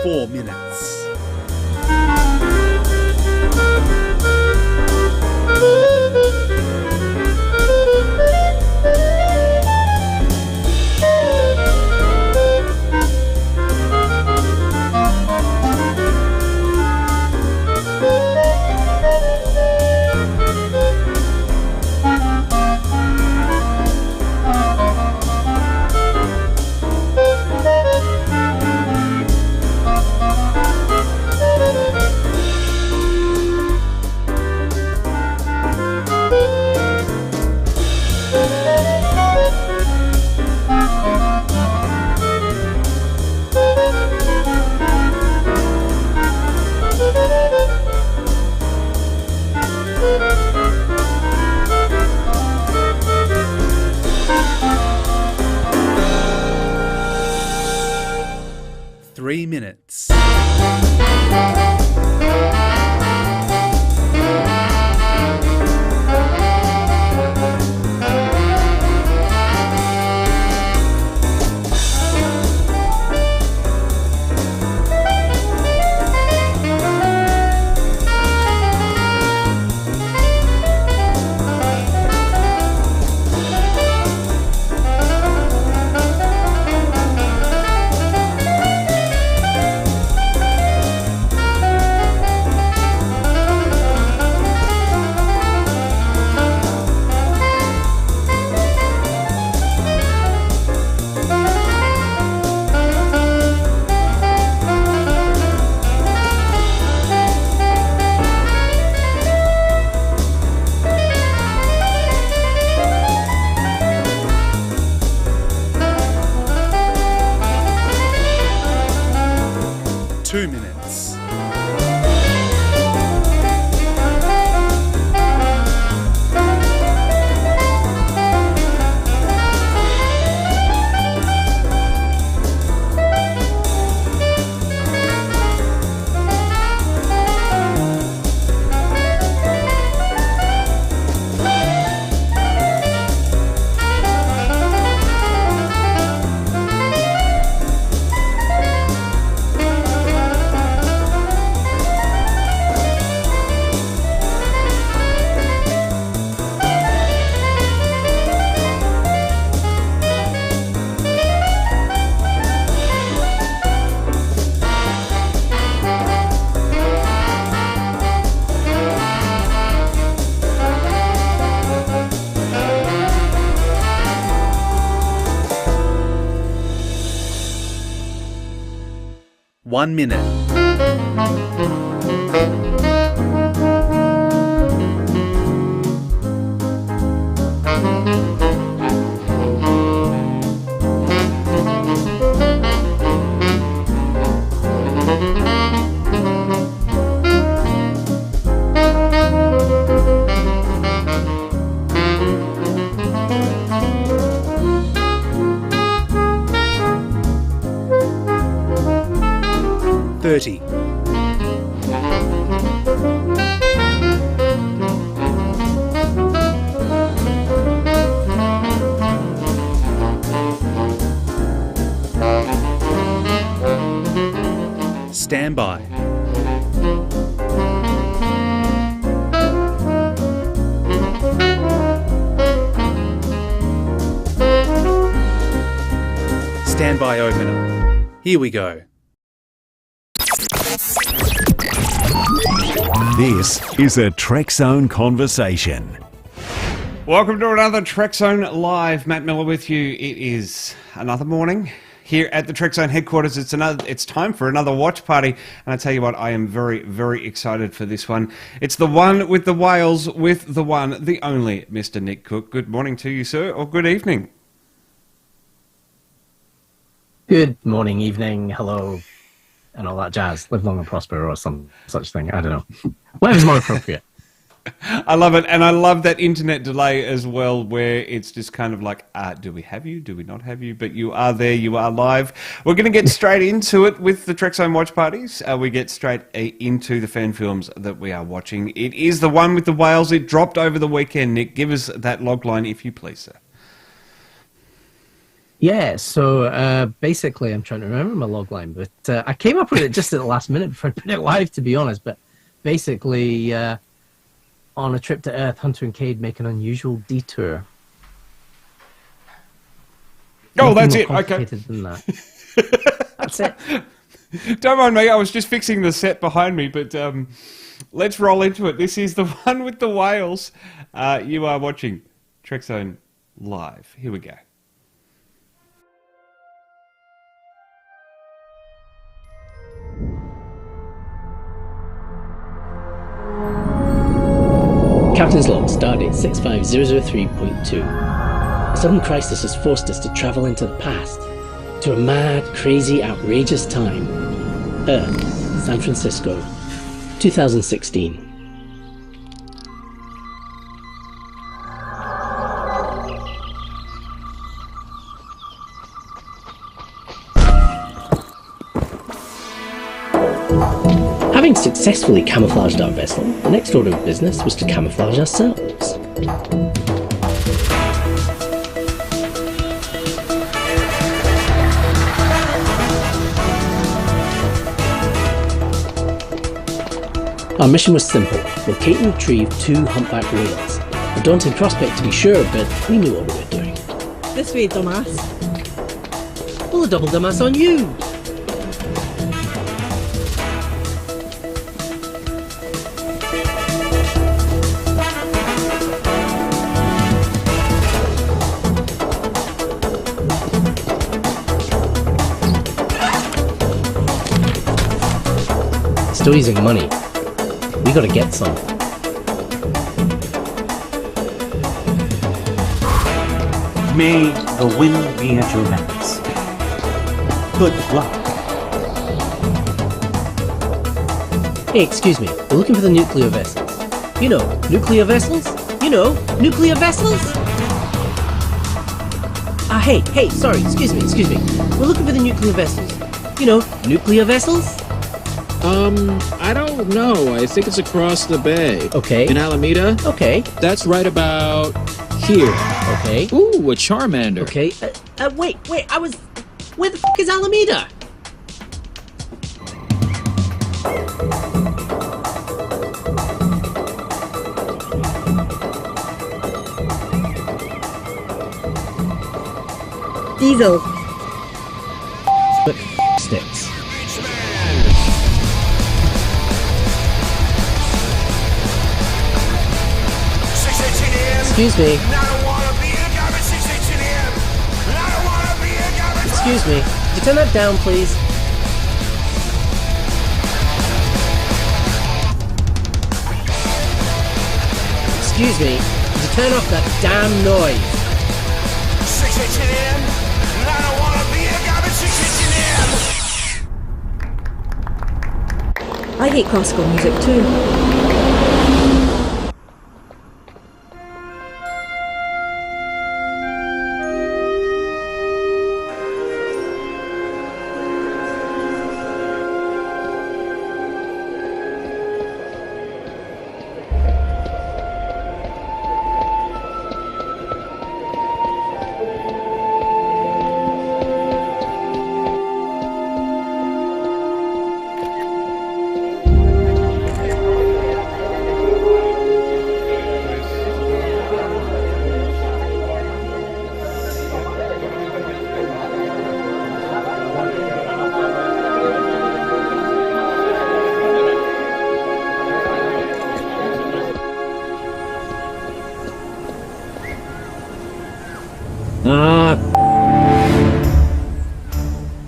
4 minutes. Three minutes. 2 minutes. One minute. Thirty. Stand by. Standby opener. Here we go. This is a Trekzone conversation. Welcome to another Trekzone Live. Matt Miller with you. It is another morning here at the Trekzone headquarters. It's time for another watch party. And I tell you what, I am very, very excited for this one. It's the one with the whales with the one, the only Mr. Nick Cook. Good morning to you, sir, or good evening. Good morning, evening, hello, and all that jazz. Live long and prosper or some such thing. I don't know. Whatever's more appropriate. I love it. And I love that internet delay as well, where it's just kind of like, do we have you? Do we not have you? But you are there. You are live. We're going to get straight into it with the Trekzone watch parties. We get straight into the fan films that we are watching. It is the one with the whales. It dropped over the weekend. Nick, give us that log line if you please, sir. Yeah, so basically, I'm trying to remember my logline, but I came up with it just at the last minute before I put it live, to be honest. But basically, on a trip to Earth, Hunter and Cade make an unusual detour. Oh, Nothing that's more it. Okay. complicated than that. That's it. Don't mind me, I was just fixing the set behind me, but let's roll into it. This is the one with the whales. You are watching Trekzone Live. Here we go. Captain's log, stardate 65003.2. A sudden crisis has forced us to travel into the past, to a mad, crazy, outrageous time. Earth, San Francisco, 2016. Having successfully camouflaged our vessel, the next order of business was to camouflage ourselves. Our mission was simple: locate and retrieve 2 humpback whales. A daunting prospect to be sure, but we knew what we were doing. This way, dumbass. Pull a double dumbass on you! Still using money. We gotta get some. May the wind be at your backs. Good luck. Hey, excuse me. We're looking for the nuclear vessels. You know, nuclear vessels? You know, nuclear vessels? Hey, sorry, excuse me. We're looking for the nuclear vessels. You know, nuclear vessels? I don't know. I think it's across the bay. Okay. In Alameda? Okay. That's right about here. Okay. Ooh, a Charmander. Okay. Wait, where the f*** is Alameda? Diesel. But sticks. Excuse me. Excuse me. Could you turn that down, please? Excuse me. Could you turn off that damn noise? I hate classical music too.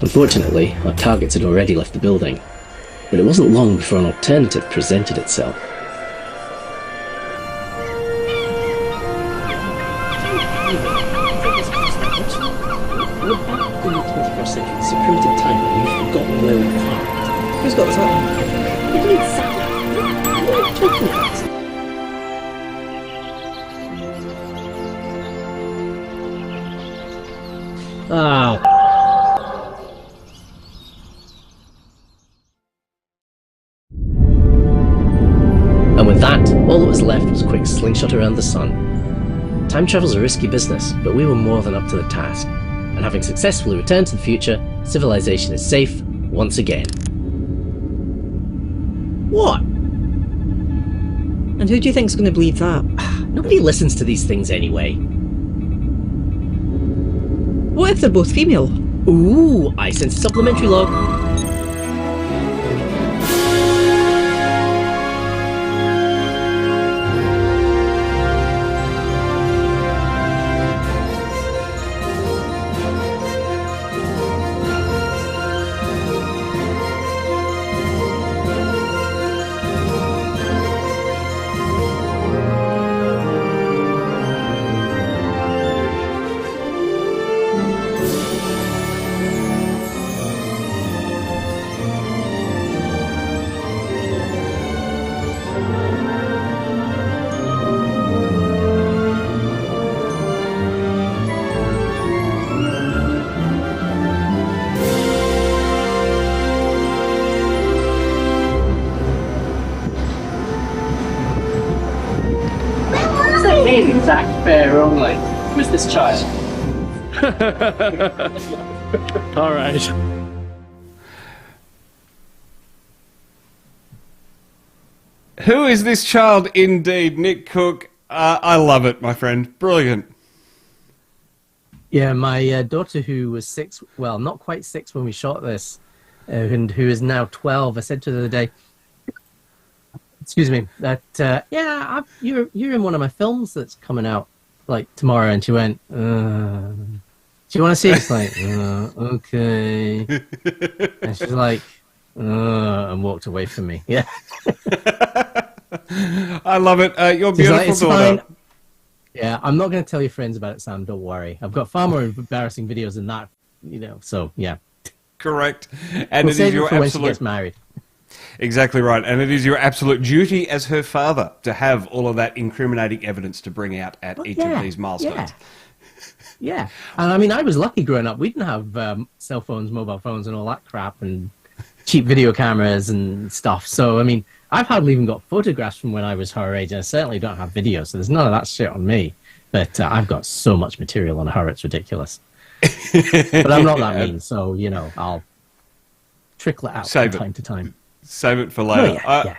Unfortunately, our targets had already left the building, but it wasn't long before an alternative presented itself. We're back in the 21st century. It's a primitive time, and we've forgotten where we are. Who's got that? What do you mean, Santa? What are you talking about? Oh. And with that, all that was left was a quick slingshot around the sun. Time travel's a risky business, but we were more than up to the task. and having successfully returned to the future, civilization is safe once again. What? And who do you think's going to believe that? Nobody listens to these things anyway. What if they're both female? Ooh, I sense a supplementary log. Exact pair only. Who's this child? All right. Who is this child indeed, Nick Cook? I love it, my friend. Brilliant. Yeah, my daughter, who was 6, well, not quite 6 when we shot this, and who is now 12, I said to her the other day, excuse me, that, you're in one of my films that's coming out, like, tomorrow, and she went, do you want to see it? It's like, okay. And she's like, and walked away from me. Yeah. I love it. Your She's beautiful like, it's daughter. fine. Yeah, I'm not going to tell your friends about it, Sam. Don't worry. I've got far more embarrassing videos than that, so, yeah. Correct. And We'll it is save your it for when she absolute... gets married. Exactly right. And it is your absolute duty as her father to have all of that incriminating evidence to bring out at each of these milestones. Yeah. And I mean, I was lucky growing up. We didn't have cell phones, mobile phones, and all that crap, and cheap video cameras and stuff. So, I mean, I've hardly even got photographs from when I was her age, and I certainly don't have video, so there's none of that shit on me. But I've got so much material on her, it's ridiculous. But I'm not that mean, so, I'll trickle it out from time to time. Save it for later. Yeah.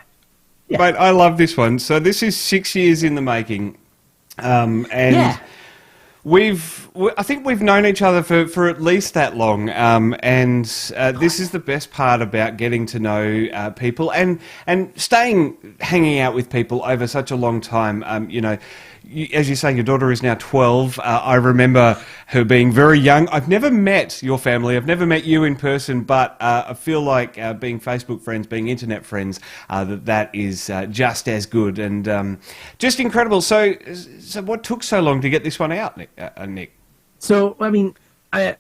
Mate, I love this one. So this is 6 years in the making. And I think we've known each other for at least that long. This is the best part about getting to know people and hanging out with people over such a long time. As you say, your daughter is now 12. I remember her being very young. I've never met your family. I've never met you in person, but I feel like being Facebook friends, being internet friends, that is just as good and just incredible. So what took so long to get this one out, Nick? So, I mean,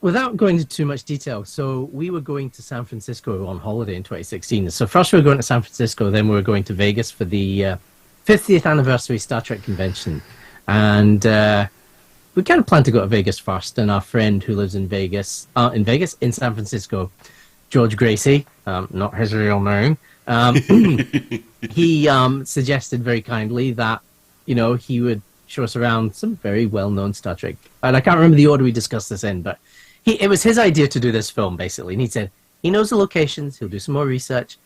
without going into too much detail, so we were going to San Francisco on holiday in 2016. So first we were going to San Francisco, then we were going to Vegas for the 50th anniversary Star Trek convention. And we kind of planned to go to Vegas first, and our friend who lives in in San Francisco, George Gracie, not his real name, he suggested very kindly that, he would show us around some very well-known Star Trek. And I can't remember the order we discussed this in, but it was his idea to do this film, basically. And he said, he knows the locations, he'll do some more research,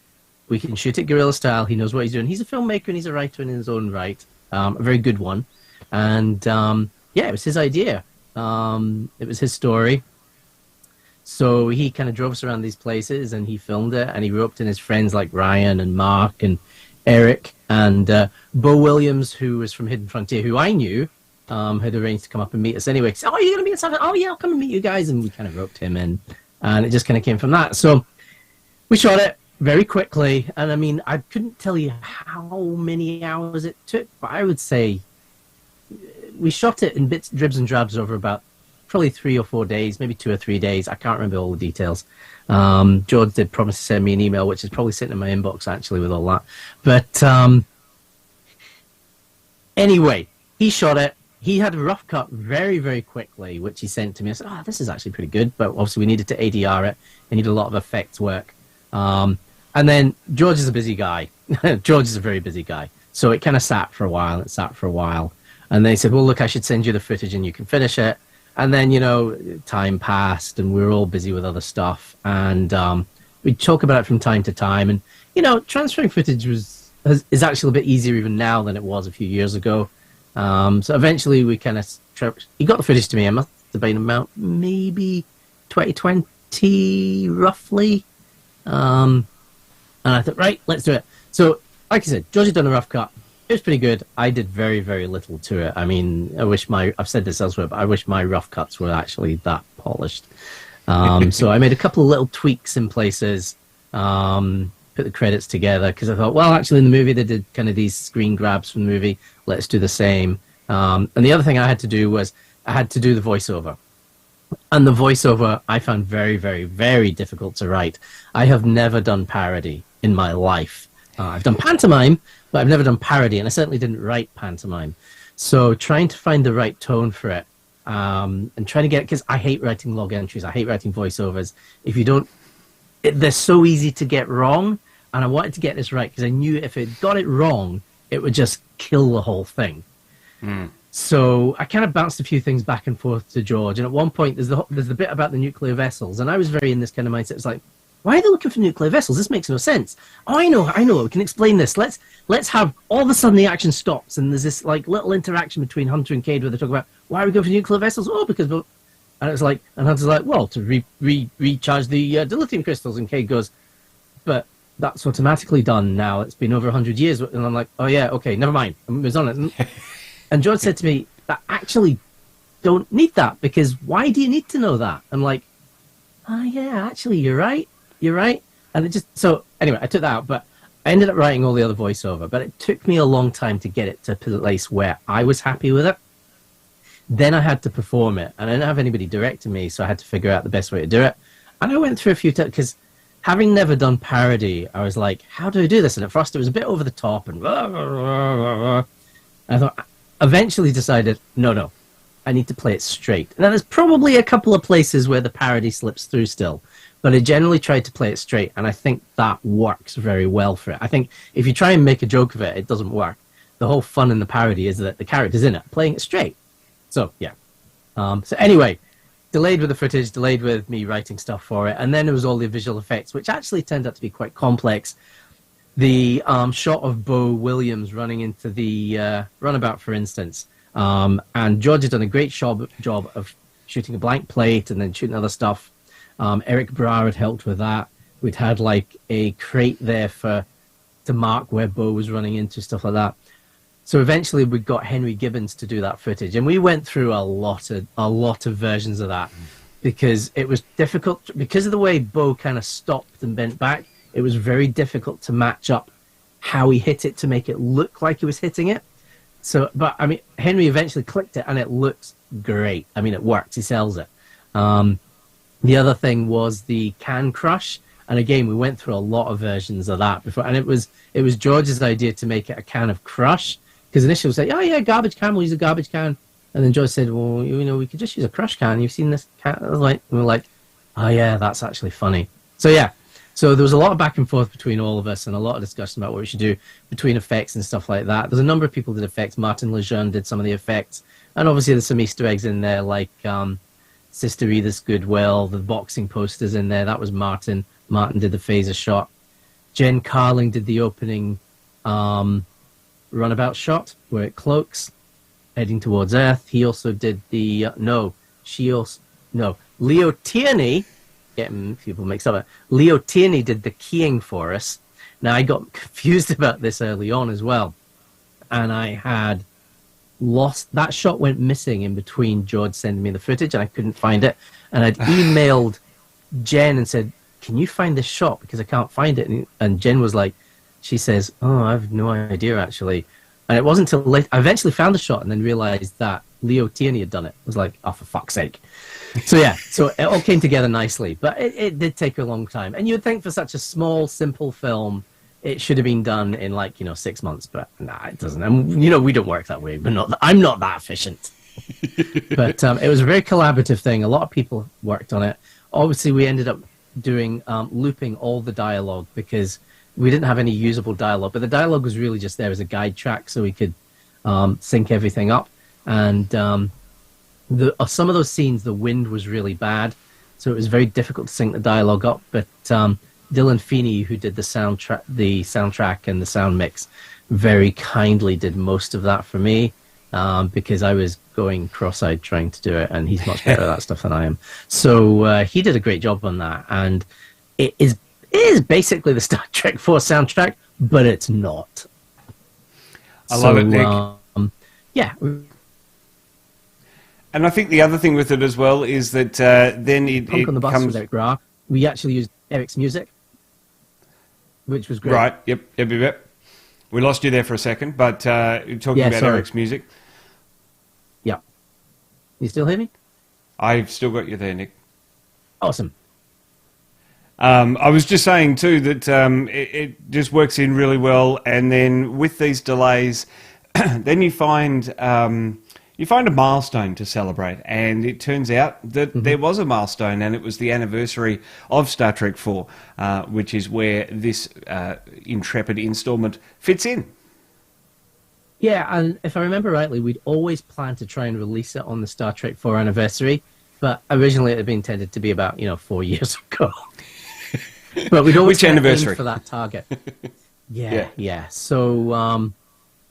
we can shoot it guerrilla style, he knows what he's doing. He's a filmmaker and he's a writer in his own right, a very good one. And, it was his idea. It was his story. So he kind of drove us around these places and he filmed it and he roped in his friends like Ryan and Mark and Eric and Bo Williams, who was from Hidden Frontier, who I knew, had arranged to come up and meet us anyway. He said, you're going to be in San Francisco? Oh, yeah, I'll come and meet you guys. And we kind of roped him in. And it just kind of came from that. So we shot it very quickly. And I mean, I couldn't tell you how many hours it took, but I would say we shot it in bits, dribs and drabs over about probably 3 or 4 days, maybe 2 or 3 days. I can't remember all the details. George did promise to send me an email, which is probably sitting in my inbox, actually, with all that. But anyway, he shot it. He had a rough cut very, very quickly, which he sent to me. I said, this is actually pretty good, but obviously we needed to ADR it. We needed a lot of effects work. And then George is a busy guy. George is a very busy guy. So it kind of sat for a while. And they said, well, look, I should send you the footage and you can finish it. And then, time passed and we were all busy with other stuff. And we'd talk about it from time to time. And, transferring footage is actually a bit easier even now than it was a few years ago. So eventually we kind of... He got the footage to me. I must have been about maybe 2020, roughly. And I thought, right, let's do it. So, like I said, George had done a rough cut. It was pretty good. I did very, very little to it. I mean, I've said this elsewhere, but I wish my rough cuts were actually that polished. So I made a couple of little tweaks in places, put the credits together, because I thought, well, actually in the movie they did kind of these screen grabs from the movie. Let's do the same. And the other thing I had to do was I had to do the voiceover. And the voiceover I found very, very, very difficult to write. I have never done parody in my life. I've done pantomime, but I've never done parody, and I certainly didn't write pantomime. So trying to find the right tone for it, and trying to get, because I hate writing log entries, I hate writing voiceovers. If you don't, they're so easy to get wrong, and I wanted to get this right, because I knew if it got it wrong, it would just kill the whole thing. So I kind of bounced a few things back and forth to George, and at one point there's the bit about the nuclear vessels, and I was very in this kind of mindset. It's like, why are they looking for nuclear vessels? This makes no sense. Oh, I know. We can explain this. Let's have all of a sudden the action stops and there's this like little interaction between Hunter and Cade where they talk about why are we going for nuclear vessels? Oh, because and it's like, and Hunter's like, well, to recharge the dilithium crystals, and Cade goes, but that's automatically done now. It's been over 100 years, and I'm like, oh yeah, okay, never mind. I was on it, and George said to me, that actually don't need that, because why do you need to know that? I'm like, oh yeah, actually you're right. And it just, so anyway, I took that out, but I ended up writing all the other voiceover, but it took me a long time to get it to a place where I was happy with it. Then I had to perform it, and I didn't have anybody directing me, so I had to figure out the best way to do it. And I went through a few times, because having never done parody, I was like, how do I do this? And at first it was a bit over the top, and I thought, eventually decided, no, I need to play it straight. Now there's probably a couple of places where the parody slips through still, but I generally tried to play it straight, and I think that works very well for it. I think if you try and make a joke of it, it doesn't work. The whole fun in the parody is that the character's in it, playing it straight. So, yeah. So anyway, delayed with the footage, delayed with me writing stuff for it, and then there was all the visual effects, which actually turned out to be quite complex. The shot of Bo Williams running into the runabout, for instance, and George had done a great job of shooting a blank plate and then shooting other stuff. Eric Brar had helped with that. We'd had like a crate there to mark where Bo was running into, stuff like that. So eventually we got Henry Gibbons to do that footage, and we went through a lot of versions of that, because it was difficult because of the way Bo kind of stopped and bent back. It was very difficult to match up how he hit it to make it look like he was hitting it. So, but I mean, Henry eventually clicked it, and it looks great. I mean, it works. He sells it. The other thing was the can crush, and again, we went through a lot of versions of that before, and it was George's idea to make it a can of crush, because initially we said, oh yeah, garbage can, we'll use a garbage can, and then George said, well, we could just use a crush can. You've seen this can? And we're like, oh yeah, that's actually funny. So yeah, so there was a lot of back and forth between all of us, and a lot of discussion about what we should do between effects and stuff like that. There's a number of people that did effects. Martin Lejeune did some of the effects, and obviously there's some Easter eggs in there, like Sister Edith's Goodwill, the boxing posters in there. That was Martin. Martin did the phaser shot. Jen Carling did the opening runabout shot where it cloaks heading towards Earth. He also did the Leo Tierney, getting people mixed up. Leo Tierney did the keying for us. Now I got confused about this early on as well, and I had lost that shot. Went missing in between George sending me the footage, and I couldn't find it, and I'd emailed Jen and said, can you find this shot, because I can't find it? And Jen was like, she says, oh, I have no idea actually. And it wasn't until late I eventually found the shot and then realized that Leo Tierney had done it. I was like, oh, for fuck's sake. So yeah, so it all came together nicely, but it did take a long time, and you would think for such a small, simple film it should have been done in 6 months, but nah, it doesn't. And we don't work that way. But I'm not that efficient. But it was a very collaborative thing. A lot of people worked on it. Obviously, we ended up doing looping all the dialogue, because we didn't have any usable dialogue. But the dialogue was really just there as a guide track, so we could sync everything up. And some of those scenes, the wind was really bad, so it was very difficult to sync the dialogue up. But Dylan Feeney, who did the soundtrack and the sound mix, very kindly did most of that for me, because I was going cross-eyed trying to do it, and he's much better at that stuff than I am. So he did a great job on that, and it is basically the Star Trek 4 soundtrack, but it's not. I love it, Nick. Yeah. And I think the other thing with it as well is that then it Punk on the Bus comes... with Eric Ra. We actually used Eric's music, which was great. Right, yep. We lost you there for a second, but you're talking about sorry. Eric's music. Yeah. You still hear me? I've still got you there, Nick. Awesome. I was just saying too that it just works in really well, and then with these delays, then you find a milestone to celebrate, and it turns out that there was a milestone, and it was the anniversary of Star Trek 4, which is where this Intrepid installment fits in. Yeah, and if I remember rightly, we'd always planned to try and release it on the Star Trek 4 anniversary, but originally it had been intended to be about 4 years ago. But we'd always Which anniversary? for that target. Yeah. So,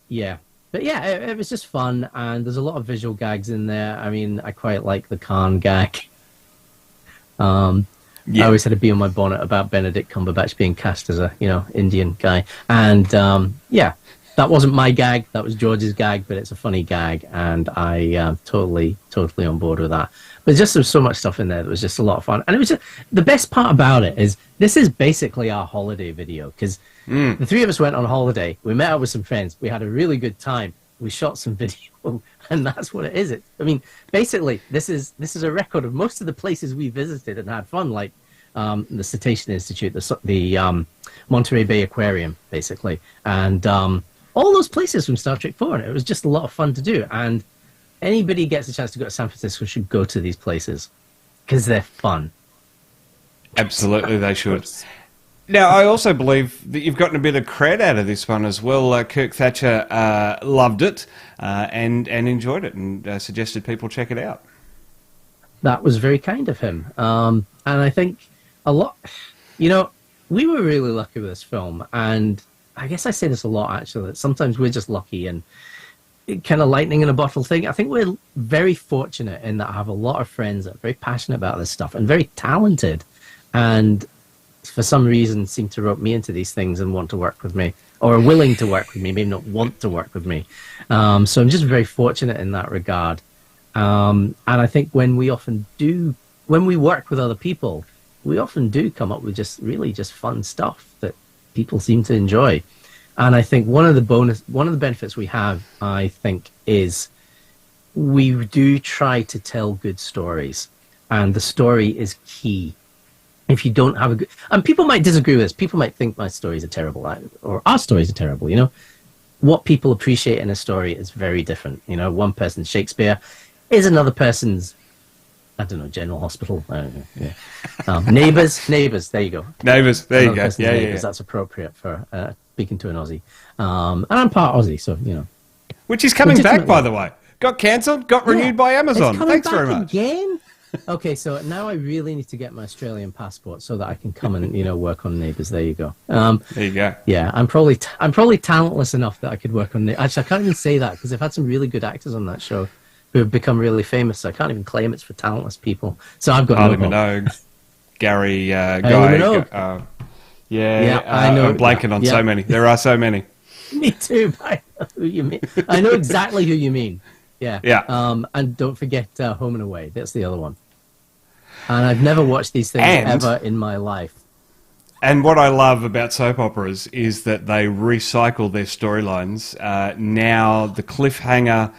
yeah. But yeah, it was just fun, and there's a lot of visual gags in there. I mean, I quite like the Khan gag. I always had a bee on my bonnet about Benedict Cumberbatch being cast as a, Indian guy. And, that wasn't my gag. That was George's gag, but it's a funny gag, and I totally on board with that. But just there was so much stuff in there that was just a lot of fun. And it was the best part about it is this is basically our holiday video, because the three of us went on holiday. We met up with some friends. We had a really good time. We shot some video, and that's what it is. Basically, this is a record of most of the places we visited and had fun, like the Cetacean Institute, the Monterey Bay Aquarium, basically, and all those places from Star Trek 4. And it was just a lot of fun to do. And anybody who gets a chance to go to San Francisco should go to these places because they're fun. Absolutely, they should. Now, I also believe that you've gotten a bit of cred out of this one as well. Kirk Thatcher loved it and enjoyed it, and suggested people check it out. That was very kind of him. And I think a lot... we were really lucky with this film, and I guess I say this a lot, actually, that sometimes we're just lucky and kind of lightning in a bottle thing. I think we're very fortunate in that I have a lot of friends that are very passionate about this stuff and very talented, and for some reason seem to rope me into these things and want to work with me, or are willing to work with me, maybe not want to work with me. So I'm just very fortunate in that regard. And I think when we work with other people, we often do come up with just fun stuff that people seem to enjoy. And I think one of the benefits we have, I think, is we do try to tell good stories, and the story is key. If you don't have and people might disagree with this, people might think my stories are terrible, or our stories are terrible, What people appreciate in a story is very different. One person's Shakespeare is another person's, I don't know, General Hospital. I don't know. Yeah. Neighbours. There you go. Neighbours. There you go. Yeah. That's appropriate for speaking to an Aussie. And I'm part Aussie, so Which is coming back, by the way. Got cancelled. Got renewed by Amazon. Thanks very much. Again. Okay, so now I really need to get my Australian passport so that I can come and work on Neighbours. There you go. There you go. Yeah, I'm probably talentless enough that I could work on. Actually, I can't even say that because I've had some really good actors on that show who have become really famous. So I can't even claim it's for talentless people. So I've got Harley no Minogue, Gary Guy. Minogue. I know. I'm blanking on so many. There are so many. Me too. But I know who you mean. I know exactly who you mean. Yeah. Yeah. And don't forget Home and Away. That's the other one. And I've never watched these things ever in my life. And what I love about soap operas is that they recycle their storylines. Now the cliffhanger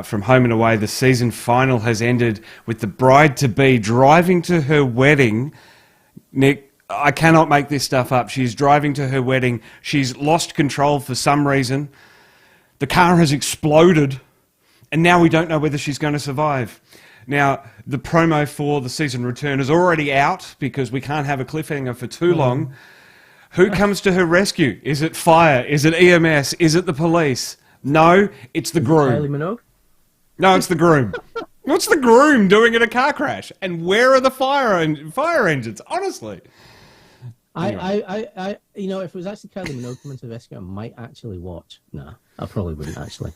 from Home and Away, the season final has ended with the bride-to-be driving to her wedding. Nick, I cannot make this stuff up. She's driving to her wedding. She's lost control for some reason. The car has exploded. And now we don't know whether she's going to survive. Now, the promo for the season return is already out because we can't have a cliffhanger for too long. Who comes to her rescue? Is it fire? Is it EMS? Is it the police? No, it's the groom. Kylie Minogue? No, it's the groom. What's the groom doing in a car crash? And where are the fire engines? Honestly. I you know, if it was actually Kylie Minogue coming to the rescue, I might actually watch. No, I probably wouldn't actually.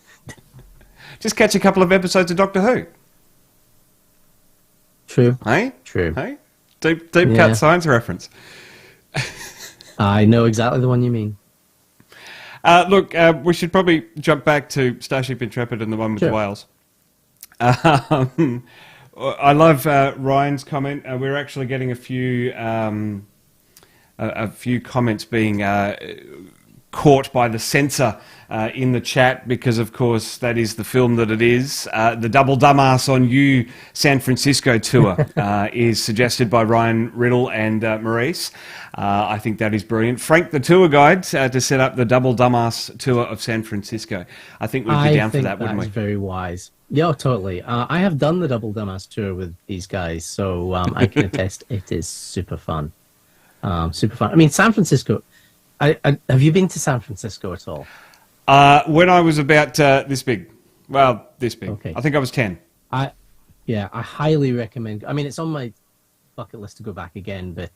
Just catch a couple of episodes of Doctor Who. True. Hey? True. Hey? Deep cut science reference. I know exactly the one you mean. Look, we should probably jump back to Starship Intrepid and the one with the whales. I love Ryan's comment. We're actually getting a few comments being caught by the censor in the chat because, of course, that is the film that it is. The Double Dumbass on You San Francisco tour is suggested by Ryan Riddle and Maurice. I think that is brilliant. Frank, the tour guide, to set up the Double Dumbass tour of San Francisco. I think we'd be down for that, wouldn't we? That's very wise. Yeah, totally. I have done the Double Dumbass tour with these guys, so I can attest it is super fun. Super fun. I mean, San Francisco. Have you been to San Francisco at all? When I was about this big. Well, this big. Okay. I think I was 10. I highly recommend. I mean, it's on my bucket list to go back again, but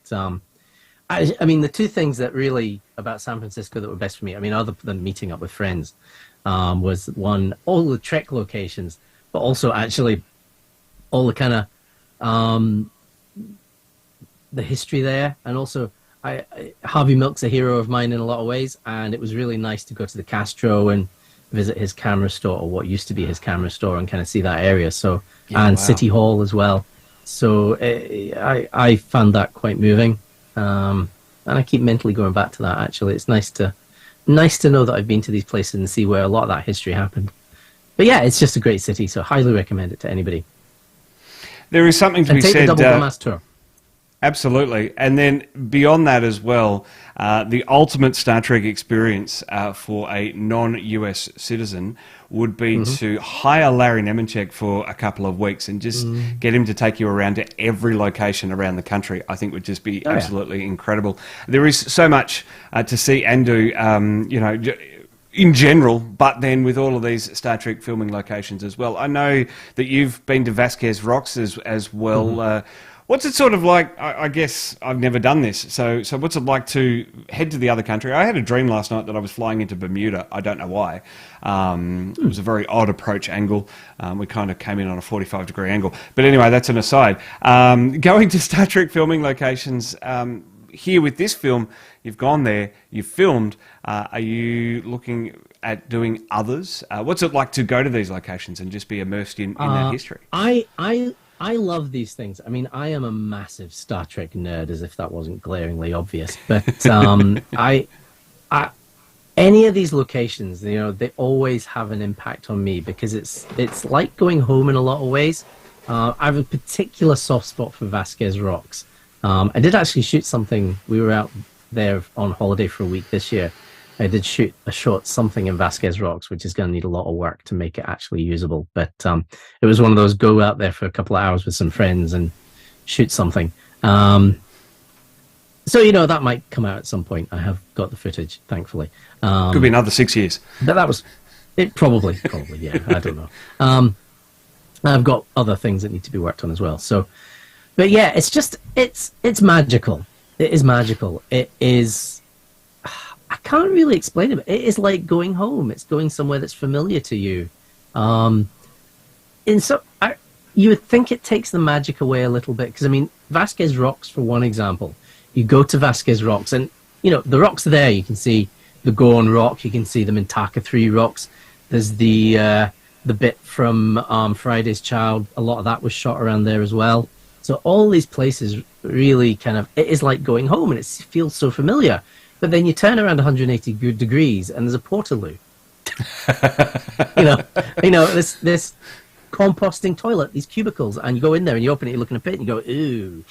I mean, the two things that really about San Francisco that were best for me, I mean, other than meeting up with friends, was one, all the Trek locations, but also actually all the kind of the history there, and also Harvey Milk's a hero of mine in a lot of ways, and it was really nice to go to the Castro and visit his camera store, or what used to be his camera store, and kind of see that area. So, and wow. City Hall as well. So I found that quite moving, and I keep mentally going back to that. Actually, it's nice to know that I've been to these places and see where a lot of that history happened. But yeah, it's just a great city, so highly recommend it to anybody. There is something to and be said. Take the Double Dumbass tour. Absolutely. And then beyond that as well, the ultimate Star Trek experience for a non-US citizen would be to hire Larry Nemenchek for a couple of weeks and just get him to take you around to every location around the country. I think would just be absolutely incredible. There is so much to see and do, you know, in general, but then with all of these Star Trek filming locations as well. I know that you've been to Vasquez Rocks as well. What's it sort of like? I guess I've never done this. So what's it like to head to the other country? I had a dream last night that I was flying into Bermuda. I don't know why. It was a very odd approach angle. We kind of came in on a 45-degree angle. But anyway, that's an aside. Going to Star Trek filming locations, here with this film, you've gone there, you've filmed. Are you looking at doing others? What's it like to go to these locations and just be immersed in that history? I love these things. I mean, I am a massive Star Trek nerd, as if that wasn't glaringly obvious. But any of these locations, you know, they always have an impact on me because it's like going home in a lot of ways. I have a particular soft spot for Vasquez Rocks. I did actually shoot something. We were out there on holiday for a week this year. I did shoot a short something in Vasquez Rocks, which is going to need a lot of work to make it actually usable. But it was one of those go out there for a couple of hours with some friends and shoot something. So, you know, that might come out at some point. I have got the footage, thankfully. Could be another 6 years. But that was it. Probably, yeah. I don't know. I've got other things that need to be worked on as well. So, but yeah, it's just, it's magical. It is magical. It is... I can't really explain it. It is like going home. It's going somewhere that's familiar to you. And so you would think it takes the magic away a little bit. Because, I mean, Vasquez Rocks, for one example. You go to Vasquez Rocks and, you know, the rocks are there. You can see the Gorn Rock. You can see the Mintaka 3 rocks. There's the bit from Friday's Child. A lot of that was shot around there as well. So all these places really kind of, it is like going home and it feels so familiar. But then you turn around 180 degrees and there's a portaloo. you know, this composting toilet, these cubicles, and you go in there and you open it, you look in a pit, and you go, ooh.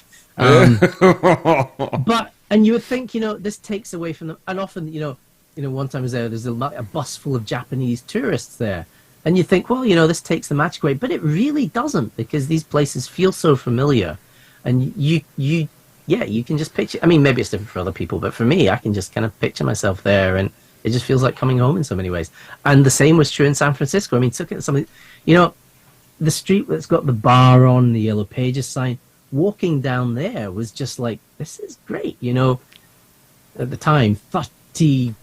And you would think, you know, this takes away from them. And often, you know, one time I was there's a bus full of Japanese tourists there, and you think, well, you know, this takes the magic away, but it really doesn't, because these places feel so familiar, and you can just picture. I mean, maybe it's different for other people, but for me, I can just kind of picture myself there, and it just feels like coming home in so many ways. And the same was true in San Francisco. I mean, look at something, you know, the street that's got the bar on, the Yellow Pages sign, walking down there was just like, this is great. You know, at the time, 30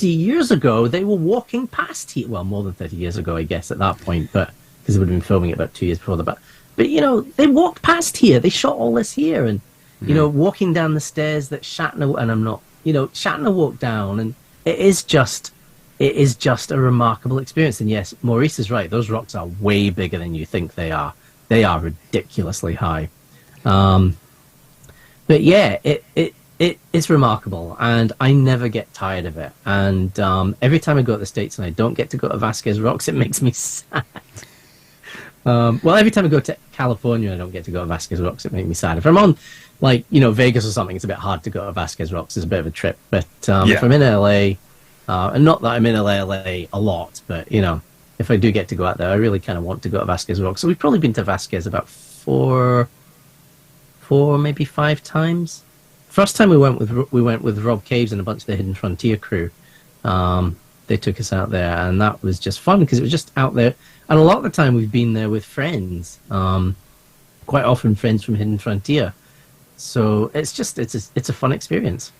years ago, they were walking past here. Well, more than 30 years ago, I guess, at that point, but because they would have been filming it about 2 years before that. But you know, they walked past here. They shot all this here, and you know, walking down the stairs that Shatner Shatner walked down, and it is just a remarkable experience. And yes, Maurice is right. Those rocks are way bigger than you think they are. They are ridiculously high. But yeah, it's remarkable, and I never get tired of it. And every time I go to the States and I don't get to go to Vasquez Rocks, it makes me sad. Well, every time I go to California, I don't get to go to Vasquez Rocks. It makes me sad. If I'm on, like, you know, Vegas or something, it's a bit hard to go to Vasquez Rocks. It's a bit of a trip. But if I'm in LA, and not that I'm in LA a lot, but, you know, if I do get to go out there, I really kind of want to go to Vasquez Rocks. So we've probably been to Vasquez about four, maybe 5 times. First time we went with Rob Caves and a bunch of the Hidden Frontier crew. They took us out there, and that was just fun because it was just out there. And a lot of the time we've been there with friends, quite often friends from Hidden Frontier. So it's a fun experience.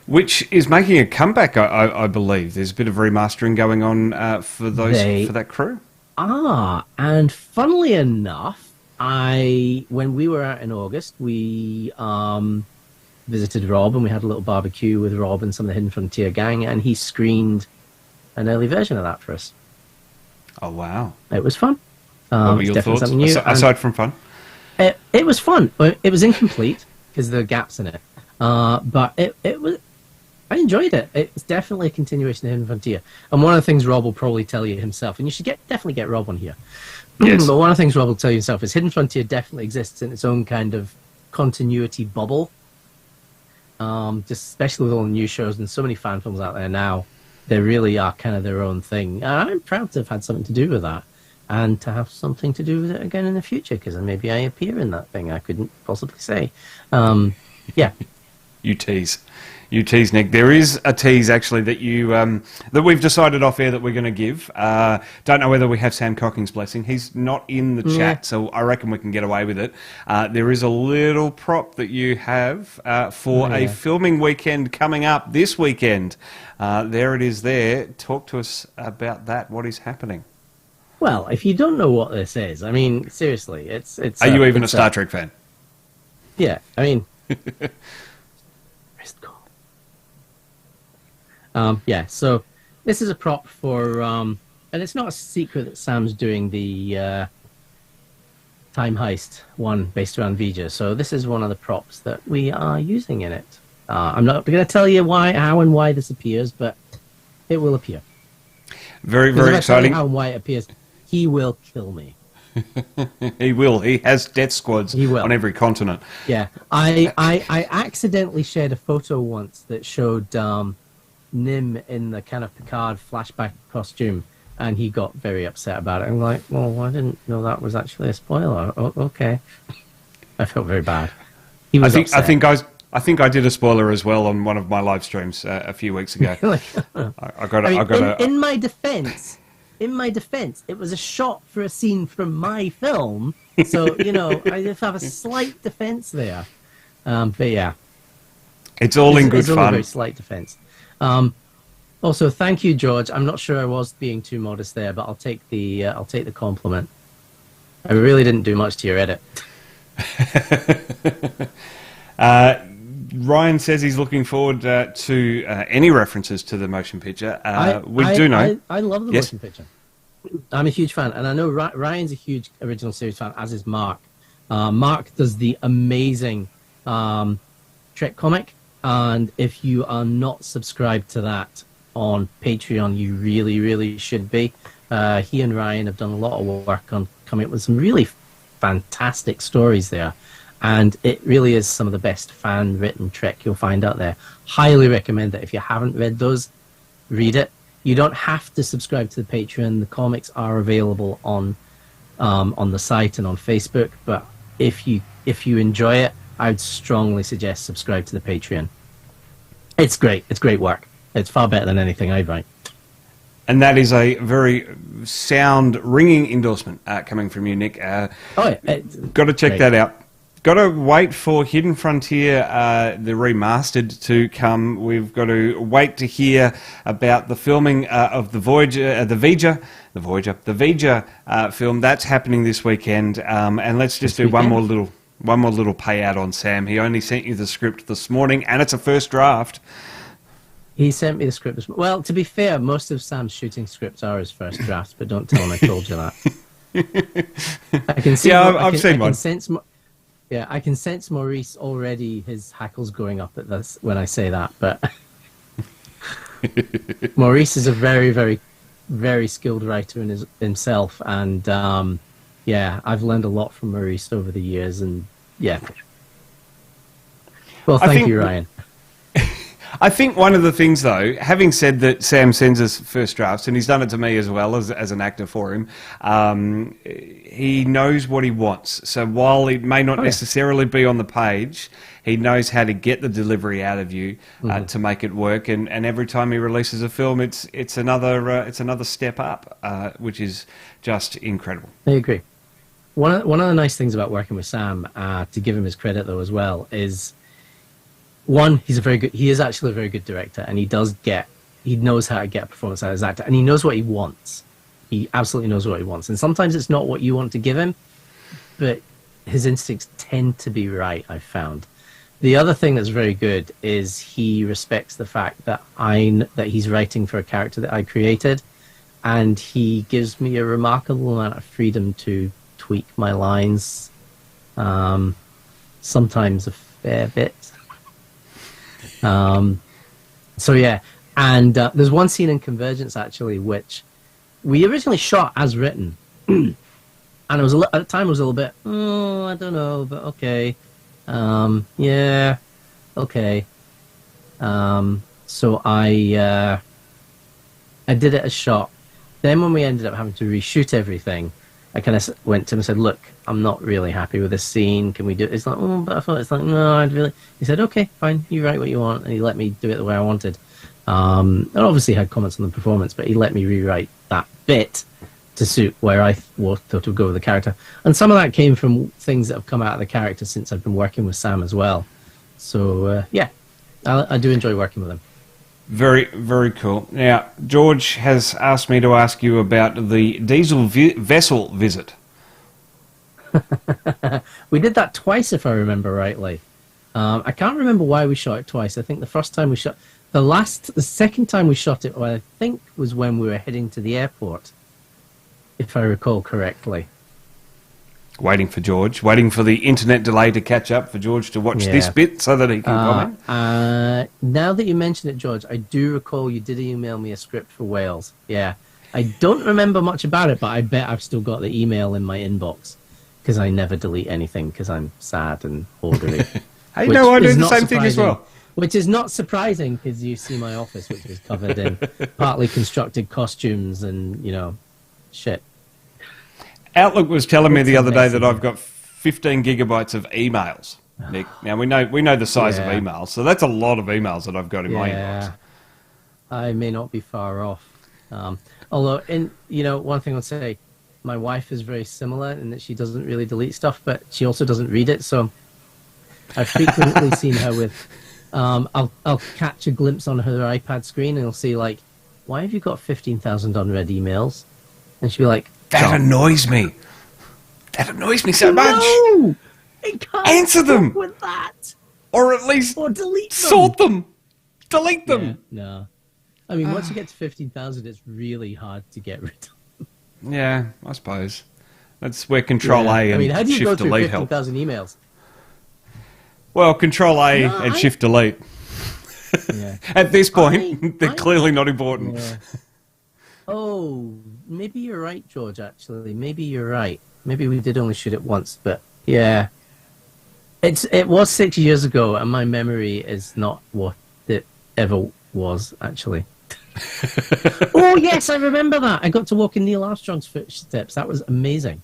Which is making a comeback, I believe. There's a bit of remastering going on for that crew. And funnily enough, when we were out in August, we visited Rob, and we had a little barbecue with Rob and some of the Hidden Frontier gang, and he screened an early version of that for us. Oh, wow. It was fun. What were your thoughts, aside from fun? It was fun. It was incomplete because there are gaps in it. But it was... I enjoyed it. It's definitely a continuation of Hidden Frontier. And one of the things Rob will probably tell you himself, and you should definitely get Rob on here. Yes. But one of the things Rob will tell you himself is Hidden Frontier definitely exists in its own kind of continuity bubble. Just especially with all the new shows and so many fan films out there now, they really are kind of their own thing. And I'm proud to have had something to do with that, and to have something to do with it again in the future, because maybe I appear in that thing. I couldn't possibly say. Yeah. You tease, Nick. There is a tease actually that we've decided off air that we're going to give. Don't know whether we have Sam Cocking's blessing. He's not in the chat, so I reckon we can get away with it. There is a little prop that you have for a filming weekend coming up this weekend. There it is. There. Talk to us about that. What is happening? Well, if you don't know what this is, I mean, seriously, it's. Are you even a Star Trek fan? Yeah, I mean. Yeah, so this is a prop for, and it's not a secret that Sam's doing the Time Heist one based around Vija. So this is one of the props that we are using in it. I'm not going to tell you how and why this appears, but it will appear. Very, very exciting. How and why it appears, he will kill me. He will. He has death squads on every continent. Yeah, I accidentally shared a photo once that showed Nim in the kind of Picard flashback costume, and he got very upset about it. I'm like, well, I didn't know that was actually a spoiler. Oh, okay. I felt very bad. He was upset. I think I did a spoiler as well on one of my live streams a few weeks ago. In my defense, it was a shot for a scene from my film, so you know I just have a slight defense there. But yeah, it's all in good fun. A very slight defense. Also, thank you, George. I'm not sure I was being too modest there, but I'll take the compliment. I really didn't do much to your edit. Ryan says he's looking forward to any references to the motion picture. We do know. I love the motion picture. I'm a huge fan, and I know Ryan's a huge original series fan, as is Mark. Mark does the amazing Trek comic, and if you are not subscribed to that on Patreon, you really, really should be. He and Ryan have done a lot of work on coming up with some really fantastic stories there. And it really is some of the best fan-written Trek you'll find out there. Highly recommend that. If you haven't read those, read it. You don't have to subscribe to the Patreon. The comics are available on the site and on Facebook. But if you enjoy it, I would strongly suggest subscribe to the Patreon. It's great. It's great work. It's far better than anything I write. And that is a very sound, ringing endorsement coming from you, Nick. Got to check that out. Got to wait for Hidden Frontier, the remastered, to come. We've got to wait to hear about the filming of the Voyager film. That's happening this weekend. And let's just do one more little payout on Sam. He only sent you the script this morning, and it's a first draft. He sent me the script. Well, to be fair, most of Sam's shooting scripts are his first drafts, but don't tell him I told you that. I can see. Yeah, I've seen one. I can sense Maurice already. His hackles going up at this when I say that. But Maurice is a very, very, very skilled writer in himself, and I've learned a lot from Maurice over the years, and yeah. Well, thank you, Ryan. I think one of the things, though, having said that Sam sends us first drafts, and he's done it to me as well as an actor for him, he knows what he wants. So while it may not necessarily be on the page, he knows how to get the delivery out of you to make it work. And every time he releases a film, it's another step up, which is just incredible. I agree. One of the nice things about working with Sam, to give him his credit though as well, is one, he is actually a very good director, and he knows how to get a performance out of his actor, and he knows what he wants. He absolutely knows what he wants. And sometimes it's not what you want to give him, but his instincts tend to be right, I've found. The other thing that's very good is he respects the fact that he's writing for a character that I created, and he gives me a remarkable amount of freedom to tweak my lines, sometimes a fair bit. There's one scene in Convergence actually which we originally shot as written, and it was at the time it was a little bit, I don't know, but okay, okay. So I did it as shot. Then when we ended up having to reshoot everything, I kind of went to him and said, look, I'm not really happy with this scene. Can we do it? It's like, but I thought it's like, no, I'd really... He said, okay, fine, you write what you want. And he let me do it the way I wanted. And obviously had comments on the performance, but he let me rewrite that bit to suit where I thought it would go with the character. And some of that came from things that have come out of the character since I've been working with Sam as well. So, I do enjoy working with him. Very, very cool. Now, George has asked me to ask you about the diesel vessel visit. We did that twice, if I remember rightly. I can't remember why we shot it twice. I think the first time we shot... The second time we shot it, I think, was when we were heading to the airport, if I recall correctly. Waiting for the internet delay to catch up for George to watch this bit so that he can comment. Now that you mention it, George, I do recall you did email me a script for Wales. Yeah. I don't remember much about it, but I bet I've still got the email in my inbox because I never delete anything because I'm sad and orderly. Hey, no, I do the same thing as well. Which is not surprising because you see my office, which is covered in partly constructed costumes and, shit. Outlook was telling me the other day that I've got 15 gigabytes of emails, Nick. Now, we know the size of emails, so that's a lot of emails that I've got in my inbox. I may not be far off. Although, one thing I'll say, my wife is very similar in that she doesn't really delete stuff, but she also doesn't read it, so I've frequently seen her with... I'll catch a glimpse on her iPad screen and I'll see, like, why have you got 15,000 unread emails? And she'll be like... That annoys me. That annoys me so much. No! I can't answer them with that. Or at least delete them. Sort them. Delete them. Yeah, no. I mean, once you get to 15,000, it's really hard to get rid of them. Yeah, I suppose. That's where Control A and how do you Shift go through Delete help. 15,000 emails? Well, Control A and Shift Delete. Yeah. At this point, they're clearly not important. Yeah. Oh, maybe you're right, George, actually. Maybe you're right. Maybe we did only shoot it once, but yeah. It was 6 years ago, and my memory is not what it ever was, actually. Oh, yes, I remember that. I got to walk in Neil Armstrong's footsteps. That was amazing.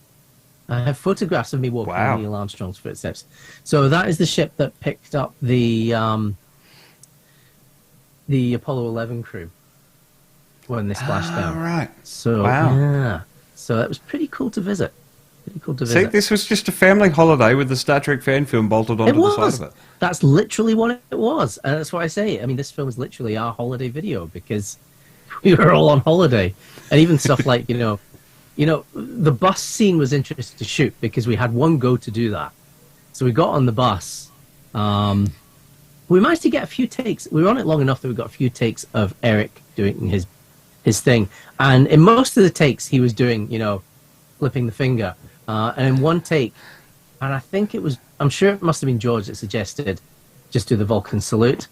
I have photographs of me walking in Neil Armstrong's footsteps. So that is the ship that picked up the Apollo 11 crew. when they splashed down. Right. So Wow. yeah, so that was pretty cool to visit. Pretty cool to See, visit. this was just a family holiday with the Star Trek fan film bolted onto the side of it. That's literally what it was, and that's what I say. I mean, this film is literally our holiday video because we were all on holiday, and even stuff like the bus scene was interesting to shoot because we had one go to do that. So we got on the bus. We managed to get a few takes. We were on it long enough that we got a few takes of Eric doing his thing, and in most of the takes he was doing, flipping the finger. And in one take, and I'm sure it must have been George that suggested just do the Vulcan salute.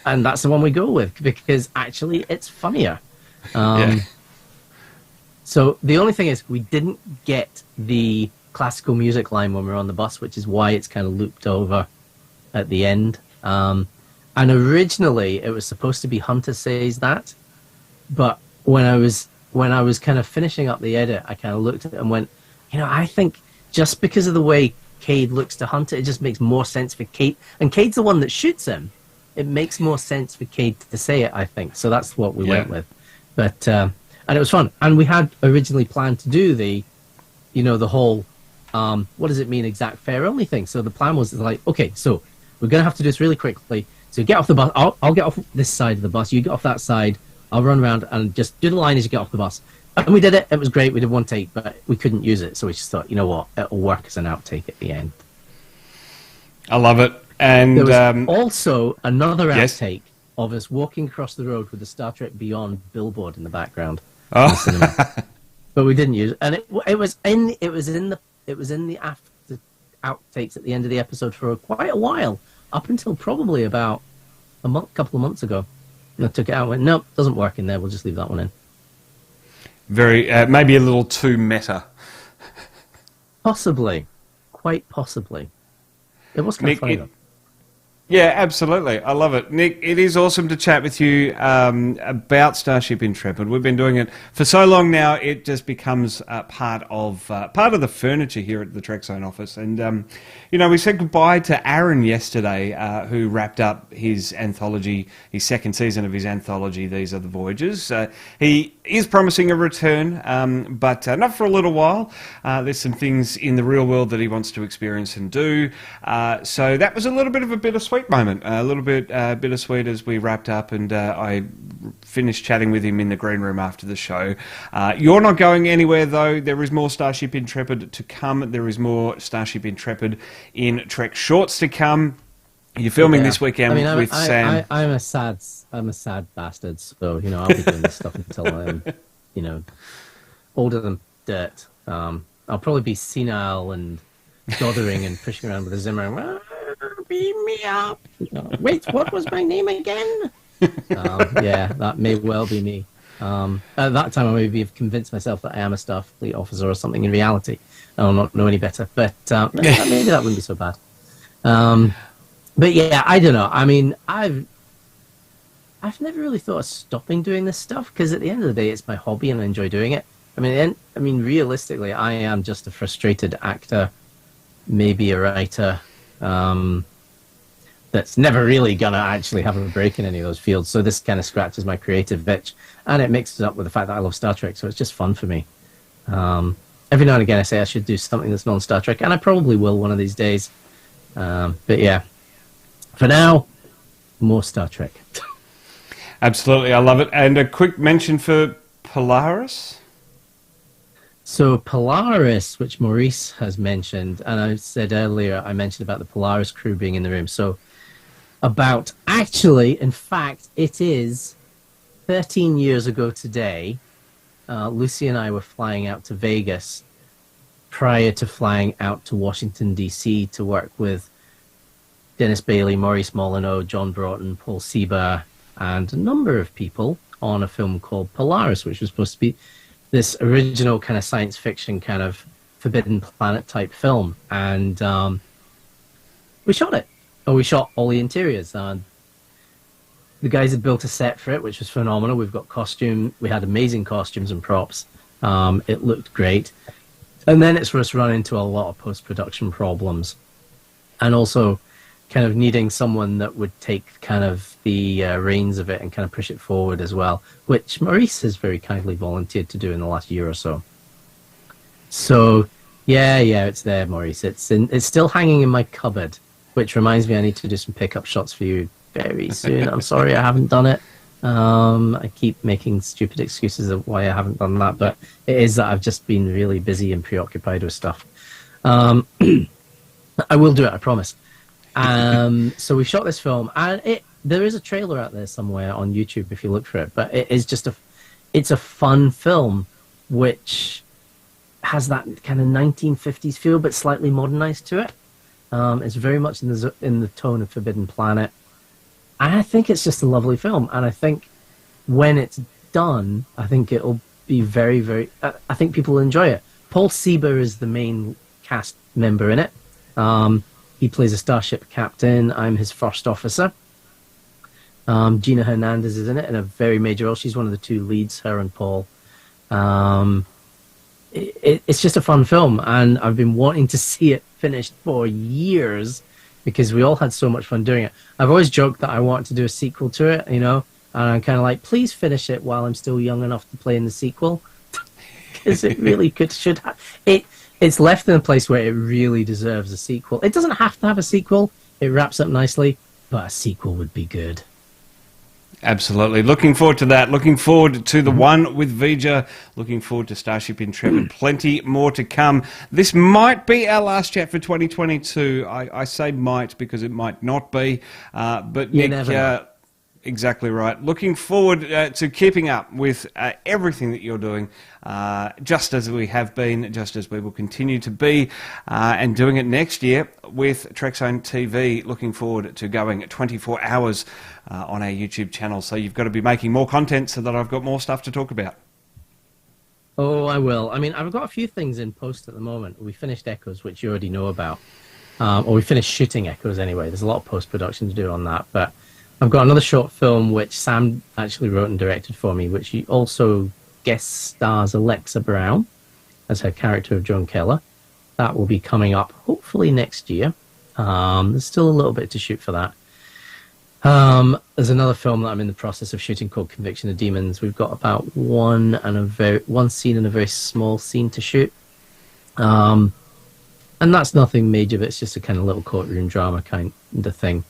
And that's the one we go with because actually it's funnier. So the only thing is we didn't get the classical music line when we were on the bus, which is why it's kind of looped over at the end. And originally it was supposed to be Hunter says that. But when I was kind of finishing up the edit, I kind of looked at it and went, I think just because of the way Cade looks to Hunter, it just makes more sense for Cade. And Cade's the one that shoots him. It makes more sense for Cade to say it, I think. So that's what we went with. But and it was fun. And we had originally planned to do the whole, what does it mean exact fare only thing. So the plan was like, okay, so we're going to have to do this really quickly. So get off the bus. I'll get off this side of the bus. You get off that side. I'll run around and just do the line as you get off the bus. And we did it. It was great. We did one take, but we couldn't use it. So we just thought, you know what? It'll work as an outtake at the end. I love it. And there was also another yes? outtake of us walking across the road with the Star Trek Beyond billboard in the background. Oh. In the cinema. But we didn't use it. And it was in the after outtakes at the end of the episode for quite a while, up until probably about couple of months ago. And I took it out and went, nope, doesn't work in there. We'll just leave that one in. Very, maybe a little too meta. Possibly. Quite possibly. It was kind of funny, though. Yeah, absolutely. I love it. Nick, it is awesome to chat with you about Starship Intrepid. We've been doing it for so long now, it just becomes part of the furniture here at the Trekzone office. And, we said goodbye to Aaron yesterday, who wrapped up his anthology, his second season of his anthology, These Are the Voyages. He is promising a return, but not for a little while. There's some things in the real world that he wants to experience and do. So that was a little bit of a bittersweet moment, a little bit bittersweet as we wrapped up, and I finished chatting with him in the green room after the show. You're not going anywhere, though. There is more Starship Intrepid to come. There is more Starship Intrepid in Trek Shorts to come. You're filming this weekend with Sam. I'm a sad bastard, so I'll be doing this stuff until I'm older than dirt. I'll probably be senile and doddering and pushing around with a Zimmer. Beam me up. Wait, what was my name again? Yeah, that may well be me. At that time, I maybe have convinced myself that I am a Starfleet officer or something in reality. I'll not know any better, but maybe that wouldn't be so bad. But yeah, I don't know. I mean, I've never really thought of stopping doing this stuff because at the end of the day, it's my hobby and I enjoy doing it. I mean, realistically, I am just a frustrated actor, maybe a writer. That's never really gonna actually have a break in any of those fields. So this kind of scratches my creative itch, and it mixes up with the fact that I love Star Trek. So it's just fun for me. Every now and again, I say I should do something that's non-Star Trek, and I probably will one of these days. But yeah, for now, more Star Trek. Absolutely, I love it. And a quick mention for Polaris. So Polaris, which Maurice has mentioned, and I said earlier, I mentioned about the Polaris crew being in the room. So in fact, it is 13 years ago today, Lucy and I were flying out to Vegas prior to flying out to Washington, D.C. to work with Dennis Bailey, Maurice Molyneux, John Broughton, Paul Sieber, and a number of people on a film called Polaris, which was supposed to be this original kind of science fiction kind of Forbidden Planet type film. And we shot it. We shot all the interiors. The guys had built a set for it, which was phenomenal. We've got costume. We had amazing costumes and props. It looked great. And then it's for us run into a lot of post-production problems. And also kind of needing someone that would take kind of the reins of it and kind of push it forward as well, which Maurice has very kindly volunteered to do in the last year or so. So, yeah, it's there, Maurice. It's still hanging in my cupboard, which reminds me I need to do some pickup shots for you very soon. I'm sorry I haven't done it. I keep making stupid excuses of why I haven't done that, but it is that I've just been really busy and preoccupied with stuff. I will do it, I promise. So we shot this film, and there is a trailer out there somewhere on YouTube if you look for it, but it is just it's a fun film which has that kind of 1950s feel but slightly modernized to it. It's very much in the tone of Forbidden Planet. And I think it's just a lovely film, and I think when it's done, I think it'll be very, very... I think people will enjoy it. Paul Sieber is the main cast member in it. He plays a starship captain. I'm his first officer. Gina Hernandez is in it in a very major role. She's one of the two leads, her and Paul. It's just a fun film, and I've been wanting to see it finished for years because we all had so much fun doing it. I've always joked that I want to do a sequel to it, you know, and I'm kind of like, please finish it while I'm still young enough to play in the sequel, because it really should have it. It's left in a place where it really deserves a sequel. It doesn't have to have a sequel. It wraps up nicely, but a sequel would be good. Absolutely. Looking forward to that. Looking forward to the one with Vija. Looking forward to Starship Intrepid. Plenty more to come. This might be our last chat for 2022. I say might because it might not be. But You Nick, never know. exactly right. Looking forward to keeping up with everything that you're doing, just as we have been, just as we will continue to be, and doing it next year with Trekzone TV. Looking forward to going 24 hours on our YouTube channel. So you've got to be making more content so that I've got more stuff to talk about. Oh, I will. I mean, I've got a few things in post at the moment. We finished Echoes, which you already know about. Or we finished shooting Echoes anyway. There's a lot of post-production to do on that. But I've got another short film which Sam actually wrote and directed for me, which also guest stars Alexa Brown as her character of Joan Keller. That will be coming up hopefully next year. There's still a little bit to shoot for that. There's another film that I'm in the process of shooting called Conviction of Demons. We've got about one scene and a very small scene to shoot. And that's nothing major, but it's just a kind of little courtroom drama kind of thing.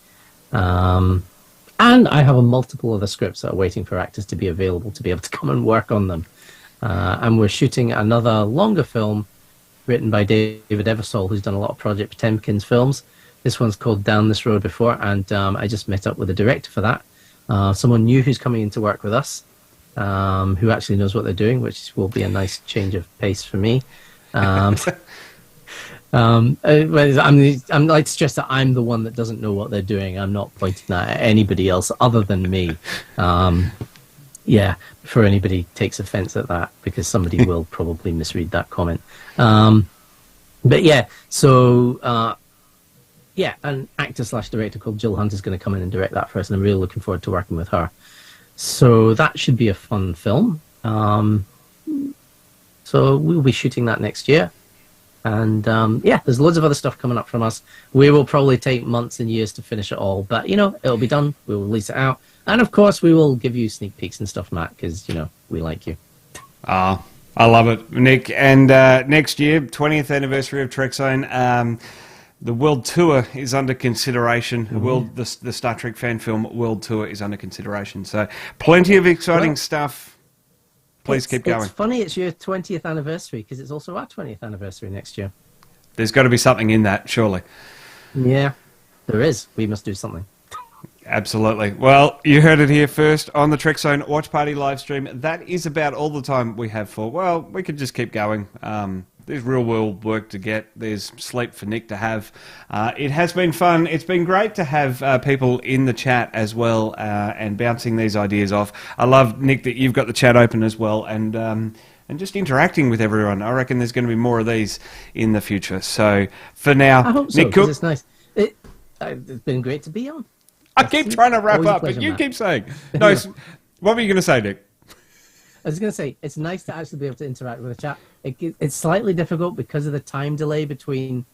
And I have multiple other scripts that are waiting for actors to be available to be able to come and work on them. And we're shooting another longer film written by David Eversole, who's done a lot of Project Potemkin's films. This one's called Down This Road Before, and I just met up with the director for that. Someone new who's coming in to work with us, who actually knows what they're doing, which will be a nice change of pace for me. I'm like to stress that I'm the one that doesn't know what they're doing. I'm not pointing that at anybody else other than me. Before anybody takes offense at that, because somebody will probably misread that comment. An actor/director called Jill Hunt is going to come in and direct that for us, and I'm really looking forward to working with her. So that should be a fun film. So we'll be shooting that next year. And there's loads of other stuff coming up from us. We will probably take months and years to finish it all, but it'll be done. We'll release it out, and of course we will give you sneak peeks and stuff, Matt, because we like you. I love it, Nick. And next year, 20th anniversary of Trekzone. The World Tour is under consideration. The Star Trek fan film World Tour is under consideration. So plenty of exciting stuff. Please keep going. It's funny it's your 20th anniversary because it's also our 20th anniversary next year. There's got to be something in that, surely. Yeah, there is. We must do something. Absolutely. Well, you heard it here first on the Trekzone Watch Party live stream. That is about all the time we have for. Well, we could just keep going. There's real world work to get. There's sleep for Nick to have. It has been fun. It's been great to have people in the chat as well and bouncing these ideas off. I love, Nick, that you've got the chat open as well and just interacting with everyone. I reckon there's going to be more of these in the future. So for now, I hope so, Nick Cook. it's nice. It's been great to be on. I keep trying to wrap up, but you keep saying. No, what were you going to say, Nick? I was going to say, it's nice to actually be able to interact with the chat. It's slightly difficult because of the time delay between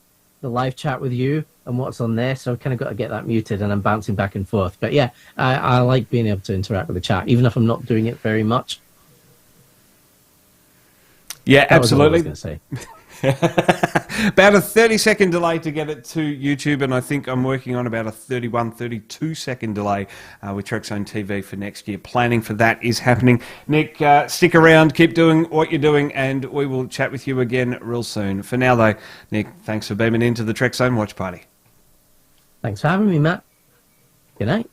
the live chat with you and what's on there, so I've kind of got to get that muted, and I'm bouncing back and forth. But yeah, I like being able to interact with the chat, even if I'm not doing it very much. Yeah, That was all I was absolutely. gonna say. About a 30-second delay to get it to YouTube, and I think I'm working on about a 32-second delay with Trekzone TV for next year. Planning for that is happening. Nick, stick around, keep doing what you're doing, and we will chat with you again real soon. For now, though, Nick, thanks for beaming into the Trekzone Watch Party. Thanks for having me, Matt. Good night.